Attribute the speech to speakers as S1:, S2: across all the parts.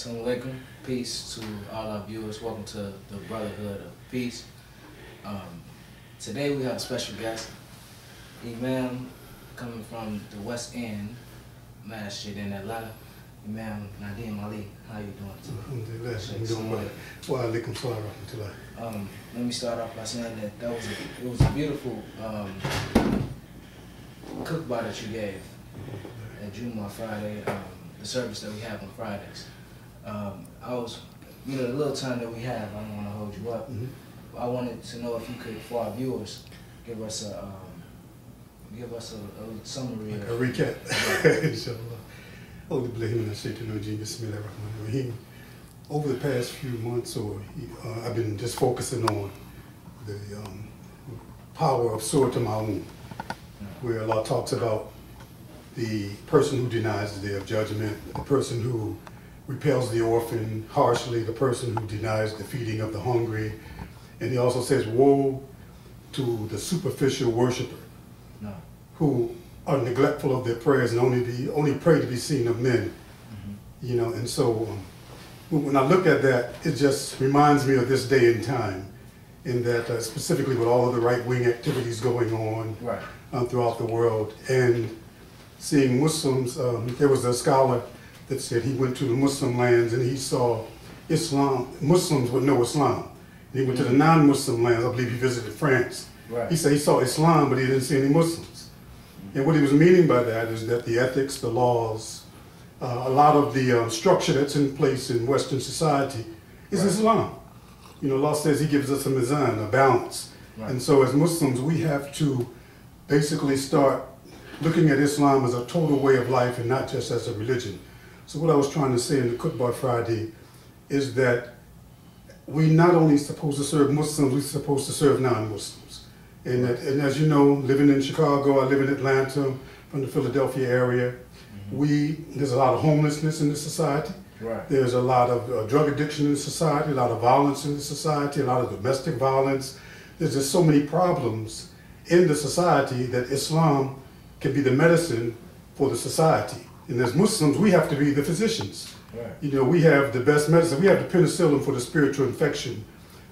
S1: Assalamu alaikum. Peace to all our viewers. Welcome to the Brotherhood of Peace. Today we have a special guest, Imam, coming from the West End Masjid in Atlanta. Imam Nadeem Ali. How you doing today?
S2: I'm doing well. Wa alaikum salam wa rahmatullah.
S1: Let me start off by saying that it was a beautiful khutbah that you gave at Jumu'ah Friday, the service that we have on Fridays. I was, the little time that we have, I don't want to hold you up. I wanted to know if you could, for our viewers, give us a summary.
S2: Like a recap. Inshallah. Over the past few months, I've been just focusing on the power of Surah Al-Ma'un, where Allah talks about the person who denies the day of judgment, the person who repels the orphan harshly, the person who denies the feeding of the hungry. And he also says, woe to the superficial worshiper who are neglectful of their prayers and only pray to be seen of men. And so when I look at that, it just reminds me of this day and time, in that specifically with all of the right-wing activities going on throughout the world, and seeing Muslims. There was a scholar that said he went to the Muslim lands and he saw Islam, Muslims with no Islam. And he went to the non-Muslim lands. I believe he visited France. He said he saw Islam, but he didn't see any Muslims. And what he was meaning by that is that the ethics, the laws, a lot of the structure that's in place in Western society is Islam. Allah says He gives us a mizan, a balance. And so as Muslims, we have to basically start looking at Islam as a total way of life and not just as a religion. So what I was trying to say in the Khutbah Friday is that we not only supposed to serve Muslims, we're supposed to serve non-Muslims. And as you know, living in Chicago, I live in Atlanta, from the Philadelphia area, there's a lot of homelessness in the society. There's a lot of drug addiction in society, a lot of violence in the society, a lot of domestic violence. There's just so many problems in the society that Islam can be the medicine for the society. And as Muslims, we have to be the physicians. We have the best medicine. We have the penicillin for the spiritual infection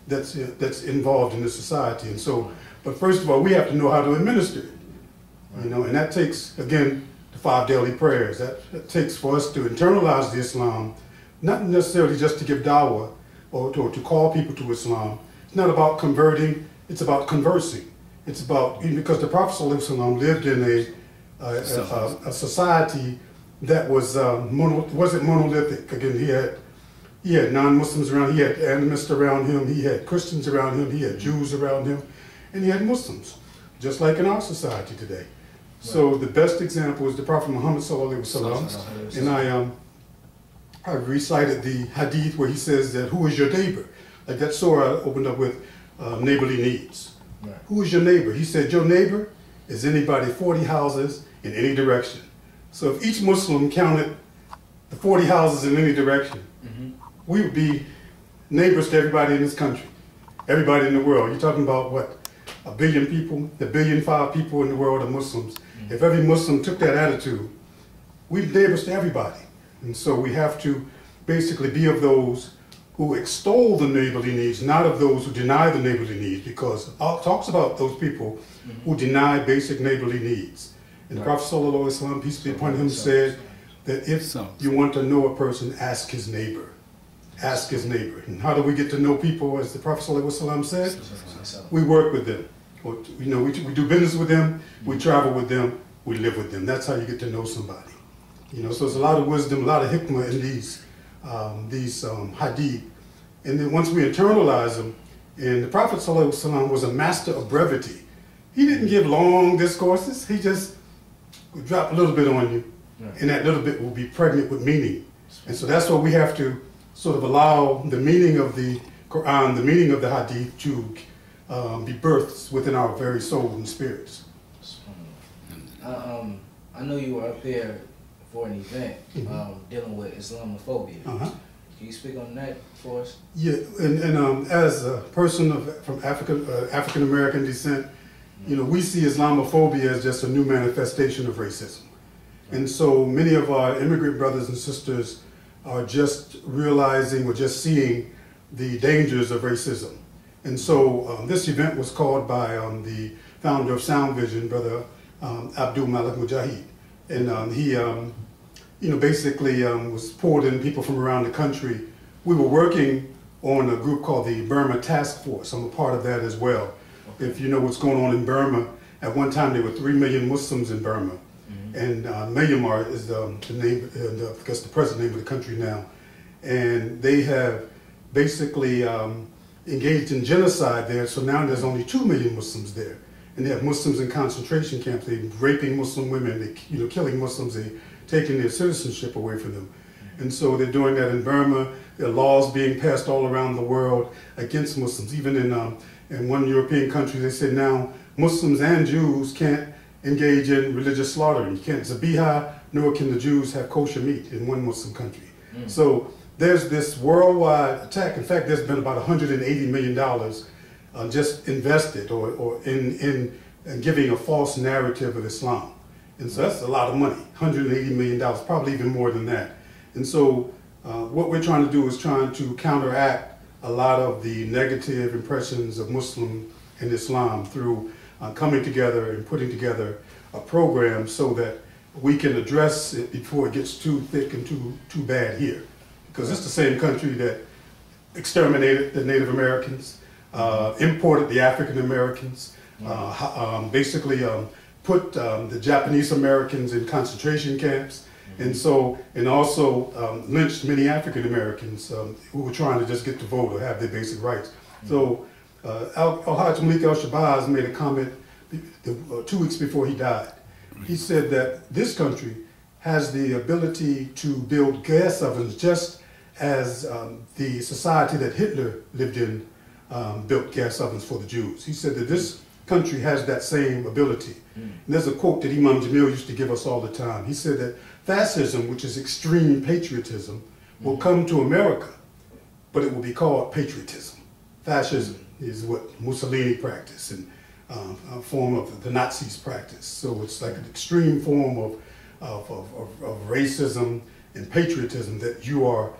S2: that's involved in the society. And so, but first of all, we have to know how to administer it. And that takes, again, the 5 daily prayers. That takes for us to internalize the Islam, not necessarily just to give dawah or to call people to Islam. It's not about converting, it's about conversing. It's about, because the Prophet ﷺ lived in a society that wasn't monolithic. Again, he had non-Muslims around, he had animists around him, he had Christians around him, he had Jews around him, and he had Muslims, just like in our society today. So the best example is the Prophet Muhammad ﷺ, and I recited the hadith where he says that, who is your neighbor? Like that surah opened up with neighborly needs. Who is your neighbor? He said, your neighbor is anybody 40 houses in any direction. So if each Muslim counted the 40 houses in any direction, we would be neighbors to everybody in this country, everybody in the world. You're talking about what, 1 billion people? The 1.5 billion people in the world are Muslims. If every Muslim took that attitude, we're neighbors to everybody. And so we have to basically be of those who extol the neighborly needs, not of those who deny the neighborly needs, because it talks about those people who deny basic neighborly needs. And the Prophet ﷺ, peace be upon him, said that if you want to know a person, ask his neighbor. Ask his neighbor. And how do we get to know people, as the Prophet ﷺ said? We work with them. We do business with them, we travel with them, we live with them. That's how you get to know somebody. So there's a lot of wisdom, a lot of hikmah in these hadith. And then once we internalize them, and the Prophet ﷺ was a master of brevity. He didn't give long discourses, he just would drop a little bit on you, and that little bit will be pregnant with meaning. And so that's why we have to sort of allow the meaning of the Quran, the meaning of the hadith to be birthed within our very soul and spirits.
S1: I know you were up there for an event dealing with Islamiphobia. Can you speak on that for us?
S2: Yeah, and as a person from African American descent, we see Islamophobia as just a new manifestation of racism. And so many of our immigrant brothers and sisters are just realizing or just seeing the dangers of racism. And so this event was called by the founder of Sound Vision, Brother Abdul Malik Mujahid. And he basically was pulled in people from around the country. We were working on a group called the Burma Task Force. I'm a part of that as well. Okay. If you know what's going on in Burma, at one time there were 3 million Muslims in Burma. And Myanmar is the name, I guess the present name of the country now. And they have basically engaged in genocide there, so now there's only 2 million Muslims there. And they have Muslims in concentration camps. They're raping Muslim women, they killing Muslims, they're taking their citizenship away from them. And so they're doing that in Burma. There are laws being passed all around the world against Muslims. Even in one European country, they said now Muslims and Jews can't engage in religious slaughtering. You can't zabiha, nor can the Jews have kosher meat in one Muslim country. So there's this worldwide attack. In fact, there's been about $180 million just invested or in giving a false narrative of Islam. And so that's a lot of money, $180 million, probably even more than that. And so what we're trying to do is trying to counteract a lot of the negative impressions of Muslim and Islam through coming together and putting together a program so that we can address it before it gets too thick and too bad here. Because it's the same country that exterminated the Native Americans, imported the African Americans, basically put the Japanese Americans in concentration camps, and also lynched many African Americans who were trying to just get to vote or have their basic rights. So Al-Hajj Malik al-Shabazz made a comment 2 weeks before he died. He said that this country has the ability to build gas ovens just as the society that Hitler lived in built gas ovens for the Jews. He said that this country has that same ability. And there's a quote that Imam Jamil used to give us all the time. He said that fascism, which is extreme patriotism, will come to America, but it will be called patriotism. Fascism is what Mussolini practiced and a form of the Nazis practiced. So it's like an extreme form of racism and patriotism that you are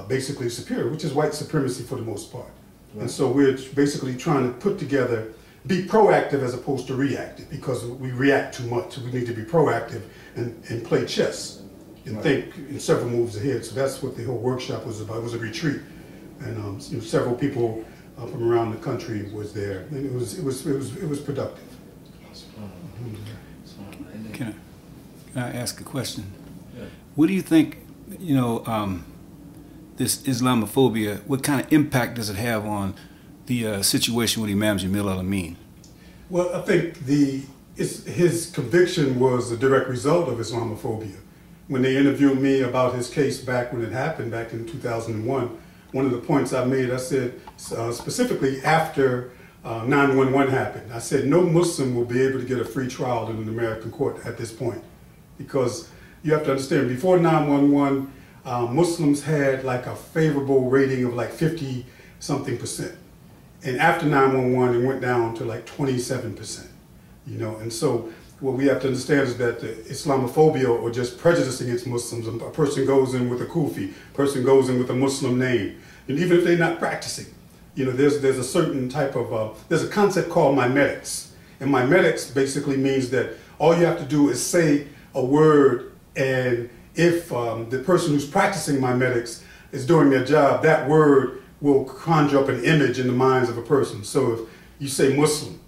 S2: basically superior, which is white supremacy for the most part. Right. And so we're basically trying to put together, be proactive as opposed to reactive, because we react too much. We need to be proactive and play chess and think in several moves ahead. So that's what the whole workshop was about. It was a retreat, and several people from around the country was there, and it was productive.
S3: Can I ask a question? Yeah. What do you think? This Islamophobia. What kind of impact does it have on the situation with Imam Jamil Ali?
S2: Well, I think his conviction was a direct result of Islamophobia. When they interviewed me about his case back when it happened, back in 2001, one of the points I made, I said, specifically after 9/11 happened, I said no Muslim will be able to get a free trial in an American court at this point. Because you have to understand, before 9/11, Muslims had like a favorable rating of like 50-something%. And after 9/11, it went down to like 27%. And so what we have to understand is that the Islamophobia, or just prejudice against Muslims, a person goes in with a kufi, a person goes in with a Muslim name, and even if they're not practicing, there's a certain type of, there's a concept called mimetics. And mimetics basically means that all you have to do is say a word, and if the person who's practicing mimetics is doing their job, that word will conjure up an image in the minds of a person. So if you say Muslim,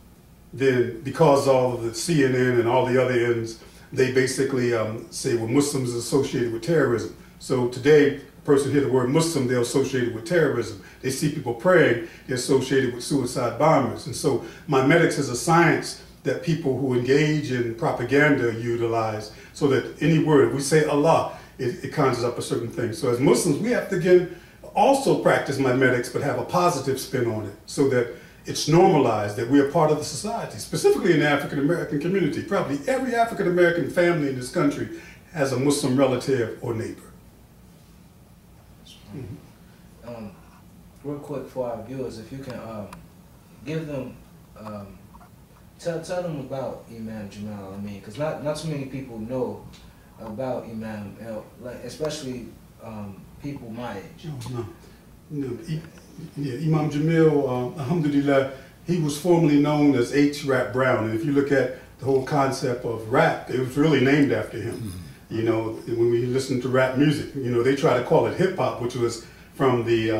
S2: then because all of the CNN and all the other ends, they basically say, well, Muslims are associated with terrorism. So today, a person hear the word Muslim, they're associated with terrorism. They see people praying, they're associated with suicide bombers. And so mimetics is a science that people who engage in propaganda utilize, so that any word, if we say Allah, it conjures up a certain thing. So as Muslims, we have to again also practice mimetics, but have a positive spin on it, so that it's normalized that we are part of the society, specifically in the African American community. Probably every African American family in this country has a Muslim relative or neighbor.
S1: Real quick for our viewers, if you can give them, tell them about Imam Jamal Ali, because not too many people know about Imam, especially people my age.
S2: Oh, no. Yeah, Imam Jamil, alhamdulillah, he was formerly known as H. Rap Brown. And if you look at the whole concept of rap, it was really named after him. Mm-hmm. You know, when we listen to rap music, you know, they try to call it hip hop, which was from the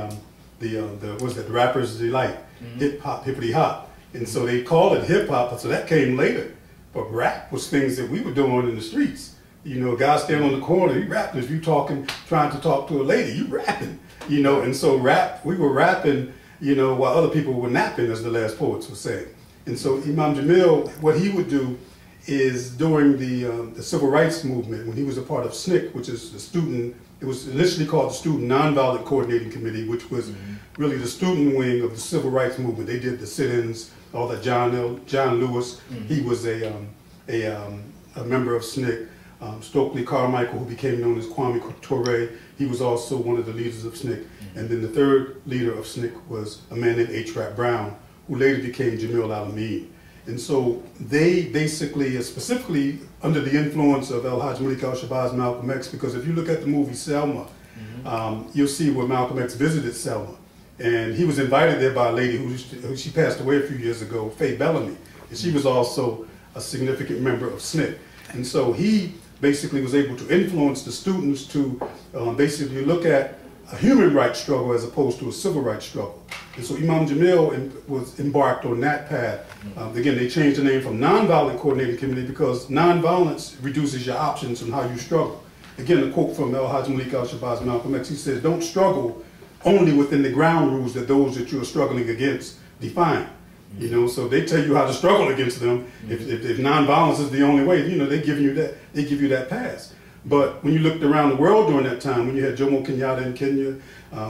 S2: what's that, the Rapper's Delight, mm-hmm. Hip hop, hippity hop. And so they call it hip hop, so that came later. But rap was things that we were doing in the streets. You know, a guy standing on the corner, he rapping. If you talking, trying to talk to a lady, you rapping. You know, and so we were rapping, you know, while other people were napping, as the last poets would say. And so Imam Jamil, what he would do is during the civil rights movement, when he was a part of SNCC, which is the student, it was initially called the Student Nonviolent Coordinating Committee, which was mm-hmm. really the student wing of the civil rights movement. They did the sit-ins, all that. John Lewis, mm-hmm. he was a member of SNCC. Stokely Carmichael, who became known as Kwame Ture, he was also one of the leaders of SNCC. Mm-hmm. And then the third leader of SNCC was a man named H. Rap Brown, who later became Jamil Al-Amin. And so they basically, specifically under the influence of El-Hajj Malik Al-Shabazz, Malcolm X, because if you look at the movie Selma, mm-hmm. You'll see where Malcolm X visited Selma. And he was invited there by a lady who she passed away a few years ago, Faye Bellamy. And she was also a significant member of SNCC. And so he basically was able to influence the students to basically look at a human rights struggle as opposed to a civil rights struggle. And so Imam Jamil was embarked on that path. Again, they changed the name from Nonviolent Coordinating Committee because nonviolence reduces your options on how you struggle. Again, a quote from El-Hajj Malik Al-Shabazz, Malcolm X, he says, don't struggle only within the ground rules that those that you're struggling against define. You know, so they tell you how to struggle against them. If nonviolence is the only way, you know, they give you that pass. But when you looked around the world during that time, when you had Jomo Kenyatta in Kenya,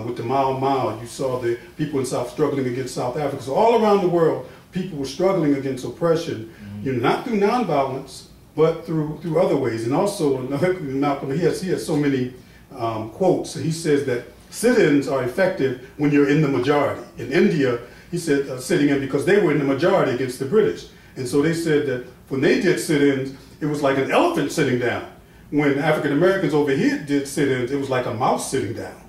S2: with the Mau Mau, you saw the people in South struggling against South Africa. So all around the world, people were struggling against oppression, you know, not through nonviolence, but through other ways. And also, Malcolm, he has so many quotes. He says that sit-ins are effective when you're in the majority. In India, he said sitting in because they were in the majority against the British. And so they said that when they did sit-ins, it was like an elephant sitting down. When African Americans over here did sit-ins, it was like a mouse sitting down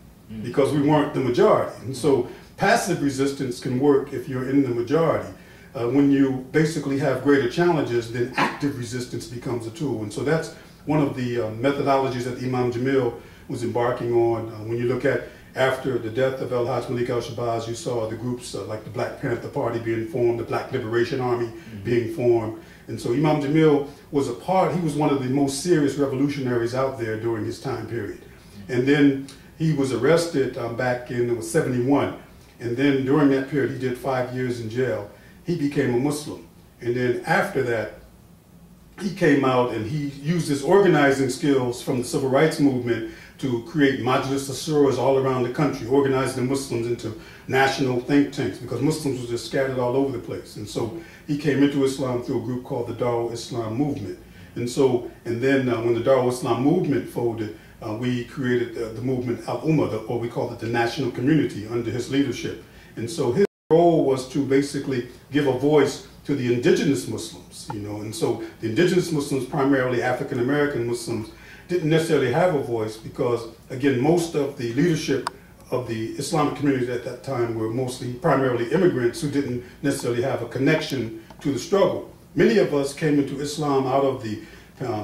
S2: because we weren't the majority. And so passive resistance can work if you're in the majority. When you basically have greater challenges, then active resistance becomes a tool. And so that's one of the methodologies that Imam Jamil was embarking on. When you look at after the death of El-Hajj Malik Al-Shabazz, you saw the groups like the Black Panther Party being formed, the Black Liberation Army being formed. And so Imam Jamil was he was one of the most serious revolutionaries out there during his time period. And then he was arrested back in 71. And then during that period, he did 5 years in jail. He became a Muslim. And then after that, he came out and he used his organizing skills from the civil rights movement to create Majlis Asuras all around the country, organizing the Muslims into national think tanks because Muslims were just scattered all over the place. And so he came into Islam through a group called the Darul Islam Movement. And then when the Darul Islam Movement folded, we created the movement Al-Ummah, or we called it the National Community under his leadership. And so his role was to basically give a voice to the indigenous Muslims, you know. And so the indigenous Muslims, primarily African American Muslims, didn't necessarily have a voice because, again, most of the leadership of the Islamic community at that time were primarily immigrants who didn't necessarily have a connection to the struggle. Many of us came into Islam out of the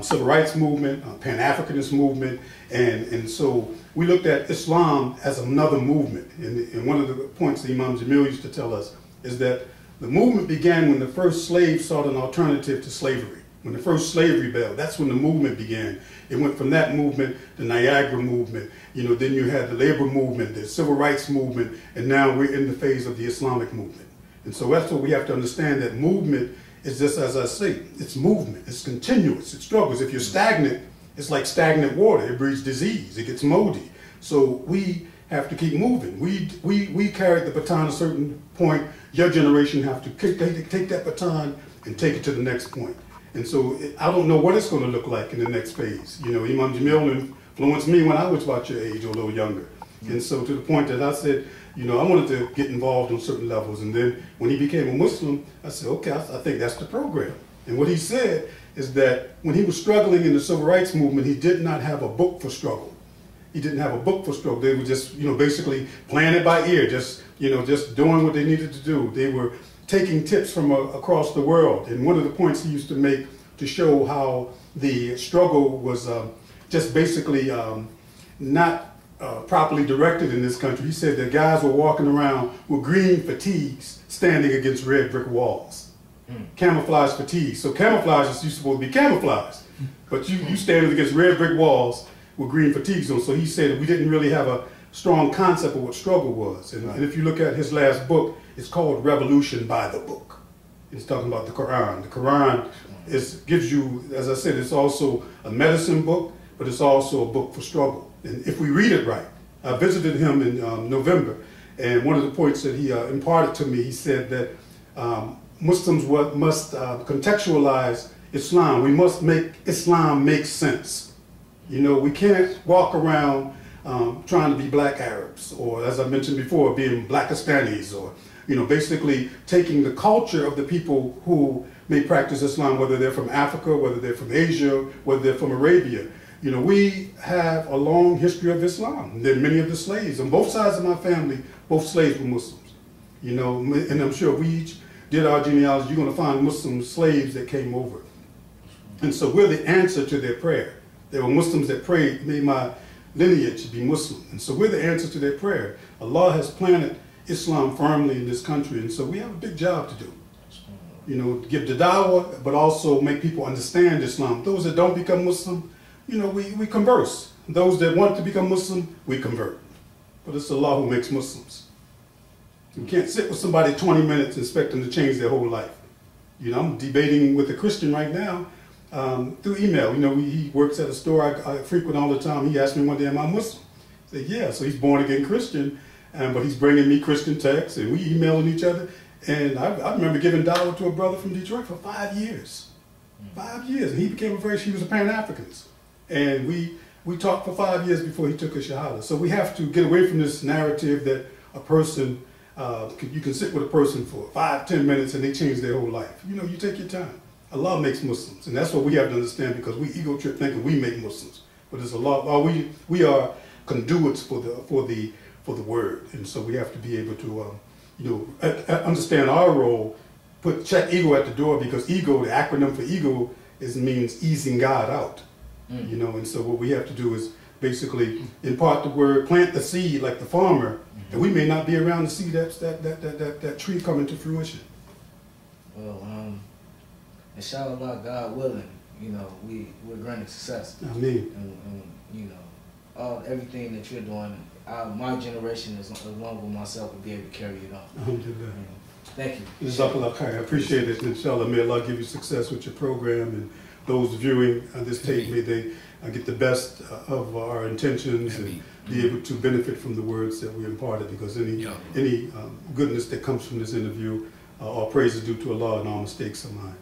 S2: civil rights movement, Pan-Africanist movement, and so we looked at Islam as another movement. And one of the points that Imam Jamil used to tell us is that the movement began when the first slaves sought an alternative to slavery. When the first slavery rebelled, that's when the movement began. It went from that movement, the Niagara movement, you know, then you had the labor movement, the civil rights movement, and now we're in the phase of the Islamic movement. And so that's what we have to understand, that movement is just, as I say, it's movement, it's continuous, it struggles. If you're stagnant, it's like stagnant water, it breeds disease, it gets moldy. So we have to keep moving. We carried the baton at a certain point. Your generation have to take that baton and take it to the next point. And so I don't know what it's going to look like in the next phase. You know, Imam Jamil influenced me when I was about your age or a little younger. And so to the point that I said, you know, I wanted to get involved on certain levels. And then when he became a Muslim, I said, okay, I think that's the program. And what he said is that when he was struggling in the civil rights movement, he did not have a book for struggle. He didn't have a book for stroke. They were just, basically playing it by ear, just doing what they needed to do. They were taking tips from across the world. And one of the points he used to make to show how the struggle was just basically not properly directed in this country, he said that guys were walking around with green fatigues standing against red brick walls. Camouflage fatigue. So camouflage is supposed to be camouflage, but you standing against red brick walls with green fatigues on. So he said we didn't really have a strong concept of what struggle was. And if you look at his last book, it's called Revolution by the Book. It's talking about the Quran. The Quran gives you, as I said, it's also a medicine book, but it's also a book for struggle. And if we read it right, I visited him in November, and one of the points that he imparted to me, he said that Muslims must contextualize Islam. We must make Islam make sense. We can't walk around trying to be black Arabs, or as I mentioned before, being black Hispanics, or basically taking the culture of the people who may practice Islam, whether they're from Africa, whether they're from Asia, whether they're from Arabia. We have a long history of Islam. There are many of the slaves on both sides of my family, both slaves were Muslims. And I'm sure if we each did our genealogy, you're going to find Muslim slaves that came over. And so we're the answer to their prayer. There were Muslims that prayed, may my lineage be Muslim. And so we're the answer to their prayer. Allah has planted Islam firmly in this country, and so we have a big job to do. Give the dawah, but also make people understand Islam. Those that don't become Muslim, we converse. Those that want to become Muslim, we convert. But it's Allah who makes Muslims. You can't sit with somebody 20 minutes and expect them to change their whole life. I'm debating with a Christian right now through email. He works at a store I frequent all the time. He asked me one day, am I Muslim? I said, yeah. So he's born again Christian, but he's bringing me Christian texts, and we emailing each other. And I remember giving dawah to a brother from Detroit for 5 years. 5 years. And he became he was a Pan-Africanist. And we talked for 5 years before he took a shahada. So we have to get away from this narrative that a person, you can sit with a person for 5-10 minutes and they change their whole life. You take your time. Allah makes Muslims. And that's what we have to understand, because we ego trip thinking we make Muslims. But it's Allah. We are conduits for the word. And so we have to be able to understand our role, check ego at the door, because ego, the acronym for ego, means easing God out. And so what we have to do is basically impart the word, plant the seed like the farmer, and we may not be around to see that tree coming to fruition.
S1: Well, inshallah, God willing, we're granted success.
S2: Amen.
S1: And everything that you're doing, my generation, along with myself, will be able to carry it on.
S2: Alhamdulillah.
S1: Thank you.
S2: Jazakallah khair. I appreciate it. Inshallah, may Allah give you success with your program, and those viewing this tape, may they get the best of our intentions and be able to benefit from the words that we imparted, because any goodness that comes from this interview, all praise is due to Allah, and all mistakes are mine.